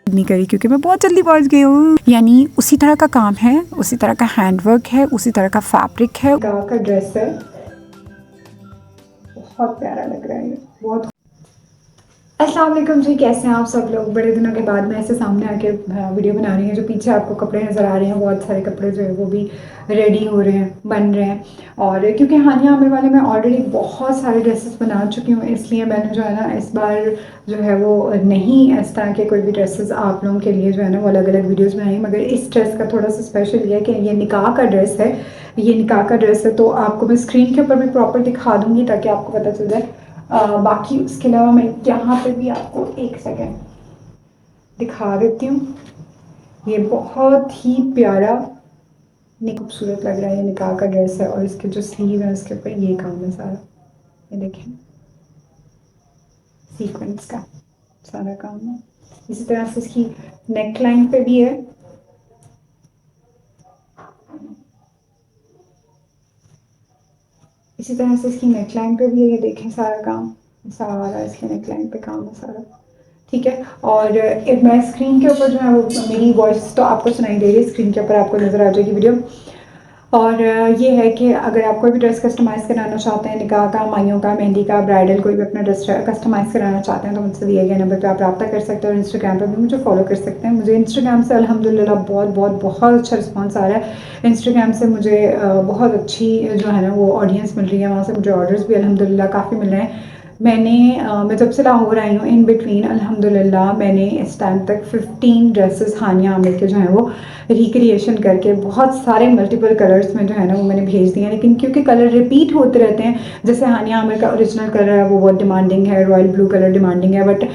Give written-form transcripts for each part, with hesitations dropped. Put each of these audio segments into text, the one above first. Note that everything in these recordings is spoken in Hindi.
नहीं करी क्योंकि मैं बहुत जल्दी पहुंच गई हूँ। यानी उसी तरह का काम है, उसी तरह का हैंडवर्क है, उसी तरह का फैब्रिक है। का ड्रेस है, बहुत प्यारा लग रहा है ये, बहुत। अस्सलाम वालेकुम जी, कैसे हैं आप सब लोग। बड़े दिनों के बाद मैं ऐसे सामने आके वीडियो बना रही हूँ। जो पीछे आपको कपड़े नज़र आ रहे हैं, बहुत सारे कपड़े जो है वो भी रेडी हो रहे हैं, बन रहे हैं। और क्योंकि हानिया आमिर वाले मैं ऑलरेडी बहुत सारे ड्रेसेस बना चुकी हूँ, इसलिए मैंने जो है ना इस बार जो है वो नहीं इस तरह के कोई भी ड्रेसेस आप लोगों के लिए जो है ना वो अलग अलग वीडियोज़ बनाई। मगर इस ड्रेस का थोड़ा सा स्पेशल ये है कि ये निकाह का ड्रेस है, ये निकाह का ड्रेस है। तो आपको मैं स्क्रीन के ऊपर भी प्रॉपर दिखा दूँगी ताकि आपको पता चल जाए। बाकी उसके अलावा मैं यहाँ पे भी आपको एक सेकेंड दिखा देती हूँ। ये बहुत ही प्यारा खूबसूरत लग रहा है, ये निकाह का ड्रेस है। और इसके जो स्लीव है उसके ऊपर ये काम है सारा, ये देखें सीक्वेंस का सारा काम है। इसी तरह से इसकी नेक लाइन पे भी है, इसी तरह से इसकी नेक लाइन पे भी है, ये देखें सारा काम, सारा इसके नेक लाइन पे काम है सारा, ठीक है। और मैं स्क्रीन के ऊपर जो है वो मेरी वॉइस तो आपको सुनाई दे रही है, स्क्रीन के ऊपर आपको नज़र आ जाएगी वीडियो। और ये है कि अगर आप कोई भी ड्रेस कस्टमाइज़ कराना चाहते हैं, निकाह का, माइयों का, मेहंदी का, ब्राइडल कोई भी अपना ड्रेस कस्टमाइज़ कराना चाहते हैं तो मुझसे दिए गए नंबर पे आप रब्ता कर सकते हैं। और इंस्टाग्राम पे भी मुझे फॉलो कर सकते हैं। मुझे इंस्टाग्राम से अल्हम्दुलिल्लाह बहुत बहुत बहुत अच्छा रिस्पांस आ रहा है। इंस्टाग्राम से मुझे बहुत अच्छी जो है ना वो ऑडियंस मिल रही है, वहाँ से मुझे ऑर्डर्स भी अल्हम्दुलिल्लाह काफ़ी मिल रहे हैं। मैं जब से लाहौर आई हूँ इन बिटवीन अल्हम्दुलिल्लाह मैंने इस टाइम तक 15 ड्रेसेस हानिया आमिर के जो हैं वो रिक्रिएशन करके बहुत सारे मल्टीपल कलर्स में जो है ना वो मैंने भेज दिए हैं। लेकिन क्योंकि कलर रिपीट होते रहते हैं, जैसे हानिया आमिर का ओरिजिनल कलर है वो बहुत डिमांडिंग है, रॉयल ब्लू कलर डिमांडिंग है, बट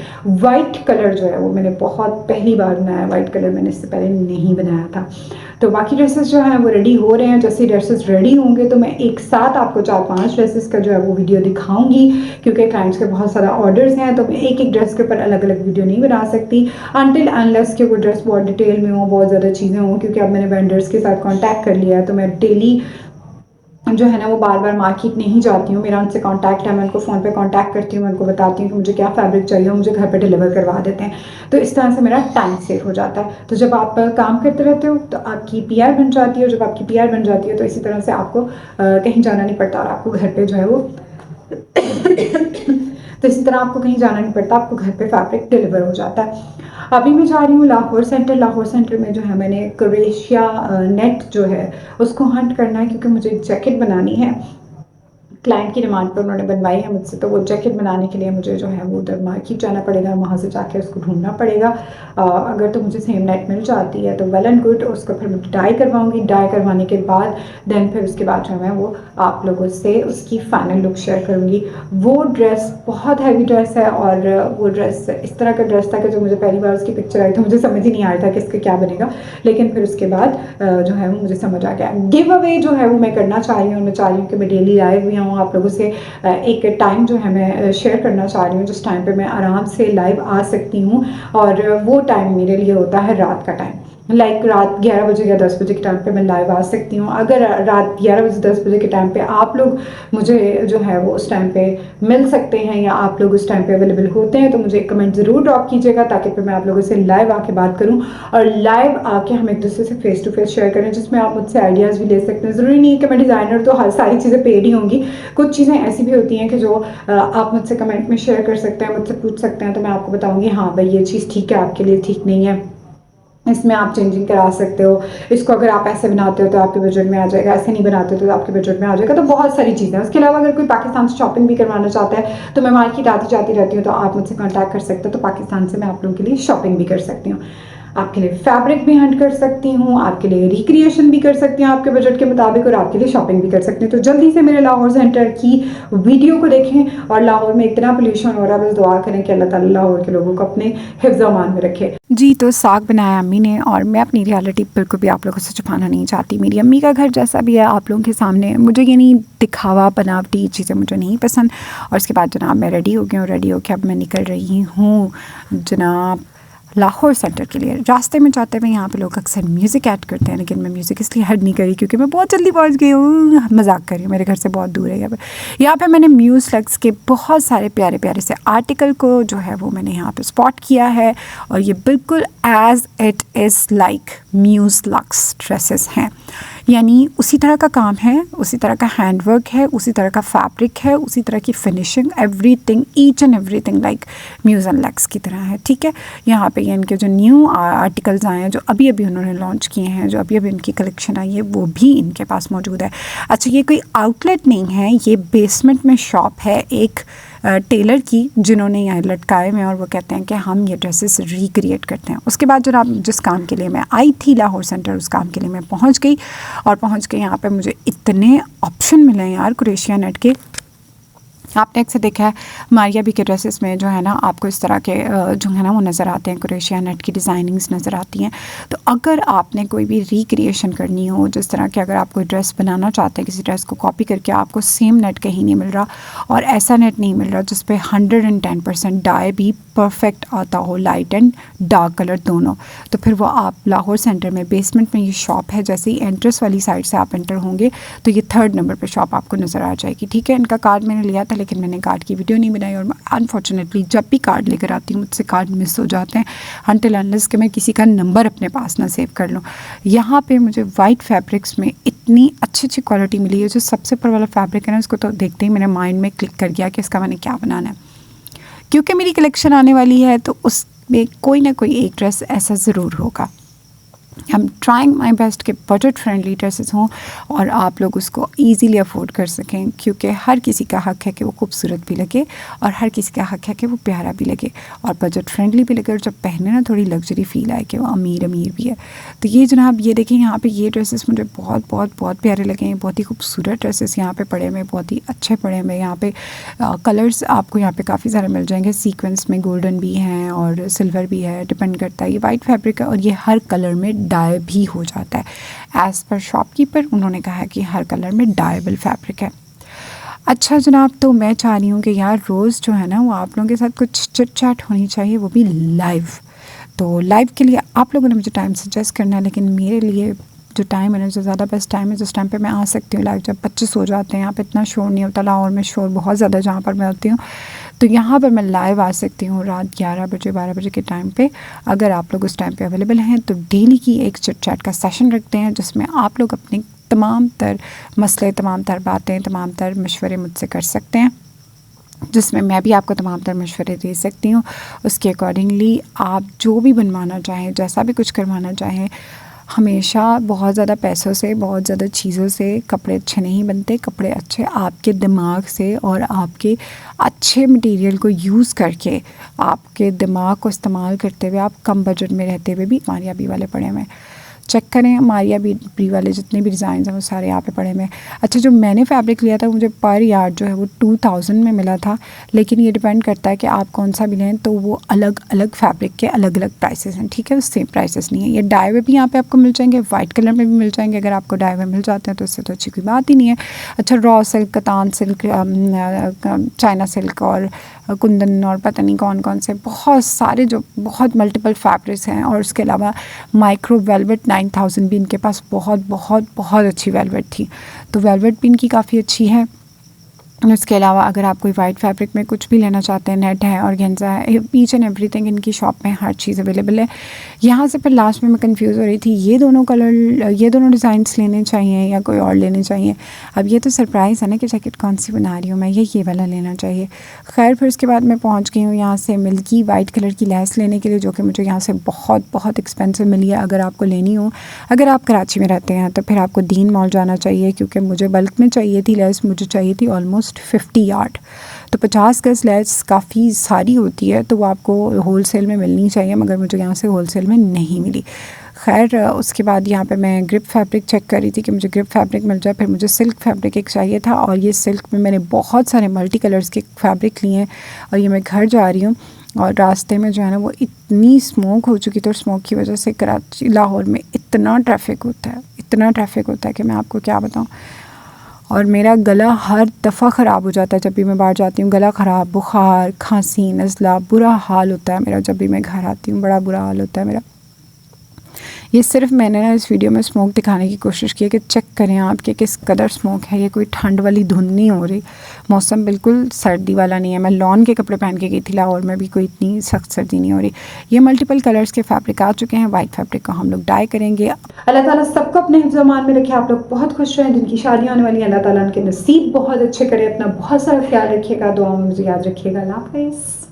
वाइट कलर जो है वो मैंने बहुत पहली बार बनाया। वाइट कलर मैंने इससे पहले नहीं बनाया था। तो बाकी ड्रेसेस जो हैं वो रेडी हो रहे हैं। जैसे ड्रेसेस रेडी होंगे तो मैं एक साथ आपको 4-5 ड्रेसेस का जो है वो वीडियो दिखाऊंगी, क्योंकि क्लाइंट्स के बहुत सारा ऑर्डर्स हैं तो मैं एक एक ड्रेस के ऊपर अलग अलग वीडियो नहीं बना सकती अनटिल अनलेस कि वो ड्रेस बहुत डिटेल में हो, बहुत ज़्यादा चीज़ें हों। क्योंकि अब मैंने वेंडर्स के साथ कॉन्टैक्ट कर लिया है तो मैं डेली जो है ना वो बार बार मार्केट नहीं जाती हूँ। मेरा उनसे कांटेक्ट है, मैं उनको फ़ोन पे कांटेक्ट करती हूँ, मैं उनको बताती हूँ कि मुझे क्या फैब्रिक चाहिए, मुझे घर पे डिलीवर करवा देते हैं। तो इस तरह से मेरा टाइम सेव हो जाता है। तो जब आप काम करते रहते हो तो आपकी पीआर बन जाती है, और जब आपकी पीआर बन जाती है तो इसी तरह से आपको कहीं जाना नहीं पड़ता और आपको घर पर जो है वो तो इसी तरह आपको कहीं जाना नहीं पड़ता, आपको घर पे फैब्रिक डिलीवर हो जाता है। अभी मैं जा रही हूँ लाहौर सेंटर। लाहौर सेंटर में जो है मैंने क्रोशिया नेट जो है उसको हंट करना है, क्योंकि मुझे एक जैकेट बनानी है। क्लाइंट की डिमांड पर उन्होंने बनवाई है मुझसे, तो वो जैकेट बनाने के लिए मुझे जो है वो उधर मार्केट जाना पड़ेगा, वहाँ से जाके उसको ढूंढना पड़ेगा। अगर तो मुझे सेम नेट मिल जाती है तो वेल एंड गुड, उसको फिर मैं डाई करवाऊँगी। डाई करवाने के बाद देन फिर उसके बाद जो है मैं वो आप लोगों से उसकी फाइनल लुक शेयर करूँगी। वो ड्रेस बहुत हैवी ड्रेस है, और वो ड्रेस इस तरह का ड्रेस था कि जो मुझे पहली बार उसकी पिक्चर आई तो मुझे समझ ही नहीं आया था कि इसका क्या बनेगा। लेकिन फिर उसके बाद जो है वो मुझे समझ आ गया। गिव अवे जो है वो मैं करना चाह रही हूँ, मैं चाह रही हूँ कि मैं डेली लाइव भी आऊँ, आप लोगों से एक टाइम जो है मैं शेयर करना चाह रही हूँ जिस टाइम पे मैं आराम से लाइव आ सकती हूँ। और वो टाइम मेरे लिए होता है रात का टाइम, लाइक रात 11 बजे या 10 बजे के टाइम पे मैं लाइव आ सकती हूँ। अगर रात 11 बजे 10 बजे के टाइम पे आप लोग मुझे जो है वो उस टाइम पे मिल सकते हैं, या आप लोग उस टाइम पे अवेलेबल होते हैं, तो मुझे एक कमेंट ज़रूर ड्रॉप कीजिएगा ताकि फिर मैं आप लोगों से लाइव आके बात करूँ, और लाइव आके हम एक दूसरे से फेस टू फेस शेयर करें, जिसमें आप मुझसे आइडियाज़ भी ले सकते हैं। ज़रूरी नहीं है कि मैं डिज़ाइनर तो हर सारी चीज़ें पेड ही होंगी, कुछ चीज़ें ऐसी भी होती हैं कि जो आप मुझसे कमेंट में शेयर कर सकते हैं, मुझसे पूछ सकते हैं, तो मैं आपको बताऊँगी हाँ भाई ये चीज़ ठीक है आपके लिए, ठीक नहीं है, इसमें आप चेंजिंग करा सकते हो, इसको अगर आप ऐसे बनाते हो तो आपके बजट में आ जाएगा, ऐसे नहीं बनाते तो आपके बजट में आ जाएगा। तो बहुत सारी चीज़ें हैं। उसके अलावा अगर कोई पाकिस्तान से शॉपिंग भी करवाना चाहता है तो मैं मार्केट आती जाती रहती हूँ, तो आप मुझसे कांटेक्ट कर सकते हो, तो पाकिस्तान से मैं आप लोगों के लिए शॉपिंग भी कर सकती हूँ, आपके लिए फैब्रिक भी हंट कर सकती हूँ, आपके लिए रिक्रिएशन भी कर सकती हूँ आपके बजट के मुताबिक, और आपके लिए शॉपिंग भी कर सकती हूँ। तो जल्दी से मेरे लाहौर सेंटर की वीडियो को देखें। और लाहौर में इतना पोल्यूशन हो रहा है, बस दुआ करें कि अल्लाह ताला लाहौर के लोगों को अपने हिफ्ज़ अमान में रखे। जी, तो साग बनाया अम्मी ने, और मैं अपनी रियलिटी बिल्कुल भी आप लोगों से छुपाना नहीं चाहती। मेरी अम्मी का घर जैसा भी है आप लोगों के सामने, मुझे ये नहीं दिखावा बनावटी चीज़ें मुझे नहीं पसंद। और उसके बाद जनाब मैं रेडी हो गई हूँ, रेडी होकर अब मैं निकल रही हूँ जनाब लाहौर सेंटर के लिए। रास्ते में जाते हुए यहाँ पे लोग अक्सर म्यूज़िक ऐड करते हैं, लेकिन मैं म्यूज़िक इसलिए ऐड नहीं करी क्योंकि मैं बहुत जल्दी पहुँच गई हूँ, मजाक कर रही हूँ, मेरे घर से बहुत दूर है यहाँ पे मैंने म्यूज़लक्स के बहुत सारे प्यारे प्यारे से आर्टिकल को जो है वो मैंने यहाँ पे स्पॉट किया है, और ये बिल्कुल एज इट इज़ लाइक म्यूज़लक्स ड्रेसेस हैं, यानी उसी तरह का काम है, उसी तरह का हैंडवर्क है, उसी तरह का फैब्रिक है, उसी तरह की finishing, everything, each and everything like muse and lux की तरह है। ठीक है, यहाँ पे ये इनके जो न्यू आर्टिकल्स आए हैं, जो अभी अभी उन्होंने लॉन्च किए हैं, जो अभी अभी इनकी कलेक्शन आई है, वो भी इनके पास मौजूद है। अच्छा, ये कोई आउटलेट नहीं है, ये बेसमेंट में शॉप है एक टेलर की, जिन्होंने यहाँ लटकाए हुए हैं, और वो कहते हैं कि हम ये ड्रेसेस रिक्रिएट करते हैं। उसके बाद जनाब जिस काम के लिए मैं आई थी लाहौर सेंटर, उस काम के लिए मैं पहुँच गई, और पहुँच के यहाँ पे मुझे इतने ऑप्शन मिले हैं यार कुरैशिया नेट के। आपने अक्सर देखा है मारिया बी के ड्रेसेस में जो है ना आपको इस तरह के जो है ना वो नज़र आते हैं, कुरैशिया नेट की डिज़ाइनिंग्स नज़र आती हैं। तो अगर आपने कोई भी रिक्रिएशन करनी हो, जिस तरह के अगर आप कोई ड्रेस बनाना चाहते हैं, किसी ड्रेस को कॉपी करके, आपको सेम नेट कहीं नहीं मिल रहा, और ऐसा नेट नहीं मिल रहा जिस पे 110% डाई भी परफेक्ट आता हो, लाइट एंड डार्क कलर दोनों, तो फिर वो आप लाहौर सेंटर में बेसमेंट में ये शॉप है, जैसे ही एंट्रेंस वाली साइड से आप एंटर होंगे तो ये 3rd नंबर पर शॉप आपको नज़र आ जाएगी। ठीक है, इनका कार्ड मैंने लिया था, लेकिन मैंने कार्ड की वीडियो नहीं बनाई, और मैं अनफॉर्चुनेटली जब भी कार्ड लेकर आती हूँ मुझसे कार्ड मिस हो जाते हैं, अनटिल अनलेस कि मैं किसी का नंबर अपने पास ना सेव कर लूँ। यहाँ पे मुझे वाइट फैब्रिक्स में इतनी अच्छी अच्छी क्वालिटी मिली है। जो सबसे ऊपर वाला फैब्रिक है ना, उसको तो देखते ही मेरे माइंड में क्लिक कर गया कि इसका मैंने क्या बनाना है, क्योंकि मेरी कलेक्शन आने वाली है, तो उसमें कोई ना कोई एक ड्रेस ऐसा ज़रूर होगा। I am trying my best कि बजट फ्रेंडली ड्रेसेस हों और आप लोग उसको ईज़िली अफोर्ड कर सकें, क्योंकि हर किसी का हक़ है कि वो खूबसूरत भी लगे, और हर किसी का हक़ है कि वो प्यारा भी लगे, और बजट फ्रेंडली भी लगे, और जब पहने ना थोड़ी लग्जरी फ़ील आए कि वो अमीर अमीर भी है। तो ये जनाब ये देखें, यहाँ पे ये ड्रेसेस मुझे बहुत बहुत बहुत प्यारे लगे हैं। बहुत ही खूबसूरत ड्रेसेस यहाँ पे पड़े हुए, बहुत ही अच्छे पड़े हुए। यहाँ पे कलर्स आपको यहाँ पे काफ़ी सारे मिल जाएंगे, सीक्वेंस में गोल्डन भी हैं और सिल्वर भी है, डिपेंड करता है। ये वाइट फैब्रिक है और ये हर कलर में डाई भी हो जाता है। एज़ पर शॉपकीपर उन्होंने कहा है कि हर कलर में डाइबल फैब्रिक है। अच्छा जनाब, तो मैं चाह रही हूँ कि यार रोज़ जो है ना वो आप लोगों के साथ कुछ चिट चैट होनी चाहिए, वो भी लाइव। तो लाइव के लिए आप लोगों ने मुझे टाइम सजेस्ट करना है, लेकिन मेरे लिए जो टाइम है ना, जो ज़्यादा बेस्ट टाइम है, जिस टाइम पे मैं आ सकती हूँ लाइव, जब बच्चे सो जाते हैं। यहाँ पे इतना शोर नहीं होता, लाहौर में शोर बहुत ज़्यादा जहाँ पर मैं होती हूँ, तो यहाँ पर मैं लाइव आ सकती हूँ रात 11 बजे 12 बजे के टाइम पे। अगर आप लोग उस टाइम पे अवेलेबल हैं तो डेली की एक चिट चैट का सेशन रखते हैं, जिसमें आप लोग अपने तमाम तर मसले, तमाम तर बातें, तमाम तर मशवरे मुझसे कर सकते हैं, जिसमें मैं भी आपको तमाम तर मशवरे दे सकती हूँ। उसके अकॉर्डिंगली आप जो भी बनवाना चाहें, जैसा भी कुछ करवाना चाहें। हमेशा बहुत ज़्यादा पैसों से, बहुत ज़्यादा चीज़ों से कपड़े अच्छे नहीं बनते। कपड़े अच्छे आपके दिमाग से और आपके अच्छे मटेरियल को यूज़ करके, आपके दिमाग को इस्तेमाल करते हुए, आप कम बजट में रहते हुए भी मारिया बी वाले पड़े हुए चेक करें। मारिया बी वाले जितने भी डिज़ाइन हैं वो सारे यहाँ पे पड़े हुए हैं। अच्छा, जो मैंने फैब्रिक लिया था मुझे पर यार्ड जो है वो 2000 में मिला था, लेकिन ये डिपेंड करता है कि आप कौन सा भी लें, तो वो अलग अलग फैब्रिक के अलग अलग प्राइसेस हैं। ठीक है, सेम प्राइसेस नहीं है। ये डाई हुए भी यहाँ पे आपको मिल जाएंगे, वाइट कलर में भी मिल जाएंगे। अगर आपको डाई हुए मिल जाते हैं तो इससे तो अच्छी कोई बात ही नहीं है। अच्छा, raw silk, katan silk, China silk और कुंदन और पता नहीं कौन कौन से बहुत सारे जो बहुत मल्टीपल फैब्रिक्स हैं, और उसके अलावा माइक्रो वेलवेट 9000 भी इनके पास बहुत बहुत बहुत अच्छी वेलवेट थी, तो वेलवेट भी इनकी काफ़ी अच्छी है। उसके अलावा अगर आप कोई वाइट फैब्रिक में कुछ भी लेना चाहते हैं, नेट है, ऑर्गेन्जा है, ईच एंड एवरीथिंग इनकी शॉप में हर चीज़ अवेलेबल है। यहाँ से फिर लास्ट में मैं कंफ्यूज हो रही थी, ये दोनों कलर, ये दोनों डिज़ाइंस लेने चाहिए या कोई और लेने चाहिए। अब ये तो सरप्राइज़ है ना कि जैकेट कौन सी बना रही हूँ मैं, ये वाला लेना चाहिए। खैर, फिर उसके बाद मैं पहुँच गई हूँ यहाँ से मिल्की वाइट कलर की लेस लेने के लिए, जो कि मुझे यहाँ से बहुत बहुत एक्सपेंसिव मिली है। अगर आपको लेनी हो, अगर आप कराची में रहते हैं, तो फिर आपको दीन मॉल जाना चाहिए, क्योंकि मुझे बल्क में चाहिए थी लेस। मुझे चाहिए थी ऑलमोस्ट 50 यार्ड, तो 50 गज लेस काफ़ी सारी होती है, तो वो आपको होल सेल में मिलनी चाहिए, मगर मुझे यहाँ से होल सेल में नहीं मिली। खैर, उसके बाद यहाँ पे मैं ग्रिप फैब्रिक चेक कर रही थी कि मुझे ग्रिप फैब्रिक मिल जाए। फिर मुझे सिल्क फैब्रिक एक चाहिए था, और ये सिल्क में मैंने बहुत सारे मल्टी कलर्स के फैब्रिक लिए हैं, और ये मैं घर जा रही हूँ, और रास्ते में जो है ना वो इतनी स्मोक हो चुकी थी, और स्मोक की वजह से कराची लाहौर में इतना ट्रैफिक होता है, इतना ट्रैफिक होता है कि मैं आपको क्या बताऊँ। और मेरा गला हर दफ़ा ख़राब हो जाता है जब भी मैं बाहर जाती हूँ। गला ख़राब, बुखार, खांसी, नज़ला, बुरा हाल होता है मेरा जब भी मैं घर आती हूँ, बड़ा बुरा हाल होता है मेरा। ये सिर्फ मैंने ना इस वीडियो में स्मोक दिखाने की कोशिश की है कि चेक करें आप कि किस कदर स्मोक है। ये कोई ठंड वाली धुंध नहीं हो रही, मौसम बिल्कुल सर्दी वाला नहीं है। मैं लॉन के कपड़े पहन के गई थी लाहौर में भी, कोई इतनी सख्त सर्दी नहीं हो रही। ये मल्टीपल कलर्स के फैब्रिक आ चुके हैं। वाइट फैब्रिक को हम लोग डाई करेंगे। अल्लाह ताला सबको अपने हिफ्ज़-ओ-अमान में रखे। आप लोग बहुत खुश रहें। जिनकी शादियाँ होने वाली हैं, अल्लाह ताला उनके नसीब बहुत अच्छे करे। अपना बहुत सारा ख्याल रखिएगा, दुआओं में मुझे याद रखिएगा। अल्लाह हाफ़िज़।